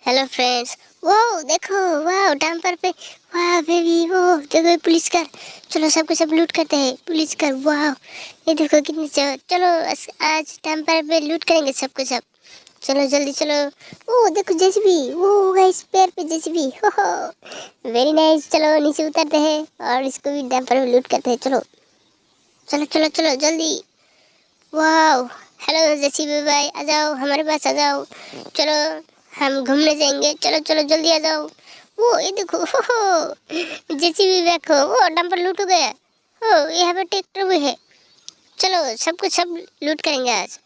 Hello friends. वो देखो, वाह डंपर पे, वाह बेबी, वो देखो पुलिस कार। चलो सबको सब लूट करते हैं, पुलिस कार। वाह ये देखो कितनी चलो आज डंपर पे लूट करेंगे सबको सब। चलो जल्दी चलो। ओ देखो जेसीबी, वो गाइस पैर पे जेसीबी, हो वेरी नाइस। चलो नीचे उतरते हैं और इसको भी डंपर पे लूट करते हैं। चलो चलो चलो चलो जल्दी। वाह हेलो जेसीबी भाई, आ जाओ हमारे पास आ जाओ। चलो हम घूमने जाएंगे, चलो चलो जल्दी आ जाओ। वो ये देखो, हो जेसीबी बैक हो, वो डंपर लूट हो गया। हो यहाँ पे ट्रैक्टर भी है। चलो सब कुछ सब लूट करेंगे आज।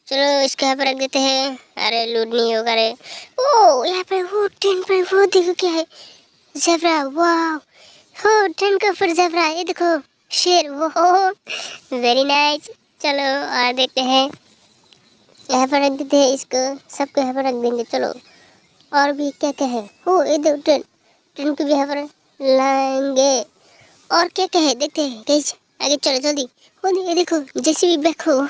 चलो इसके यहाँ पर रख देते हैं। अरे लूट नहीं होगा रे। ओ यहाँ पे वो ट्रेन पर वो देखो क्या है, ज़ेब्रा। वाह हो ट्रेन के ऊपर ज़ेब्रा, ये देखो शेर। वो वेरी नाइस। चलो और देखते हैं, यहाँ पर रख देते हैं इसको, सबको यहाँ पर रख देंगे। चलो और भी क्या क्या है। हो ये दो ट्रेन, ट्रेन को भी यहाँ पर लाएंगे। और क्या क्या है देखते हैं गाइस, आगे चलो जल्दी। हो ये देखो जेसीबी बैक हो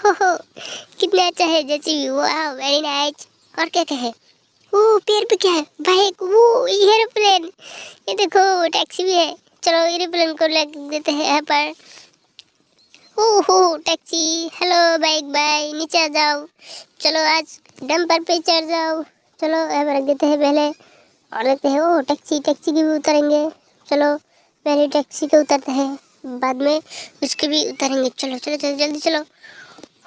कितना अच्छा है जेसीबी। वाह वेरी नाइस। और क्या क्या है, वो पेड़ पे क्या है, बाइक, वो एरोप्लेन, ये देखो टैक्सी भी है। चलो एरोप्लेन को लग देते हैं यहाँ पर। ओहो टैक्सी, हेलो बाइक भाई नीचे आ जाओ। चलो आज डंपर पे चढ़ जाओ। चलो अब रख देते हैं पहले और देखते हैं। ओ टैक्सी, टैक्सी की भी उतरेंगे। चलो पहले टैक्सी को उतरते हैं, बाद में उसके भी उतरेंगे। चलो चलो चलो जल्दी चलो।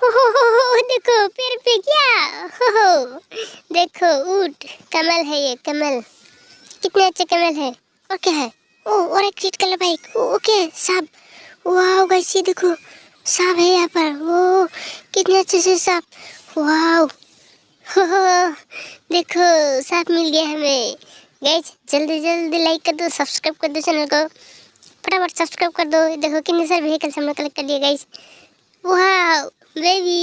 हो देखो पेड़ पे क्या, हो देखो ऊँट, कमल है ये कमल, कितने अच्छे कमल है। और क्या है, ओ और एक रेड कलर बाइक, ओके सांप। वाह गाइस ये देखो सांप है यहाँ पर, वो कितने अच्छे से सांप। वाह देखो सांप मिल गया हमें। गाइस जल्दी जल्दी लाइक कर दो, सब्सक्राइब कर दो चैनल को, फटाफट सब्सक्राइब कर दो। देखो कितने सारे व्हीकल्स हमने कलेक्ट कर लिए गाइस। वाह बेबी।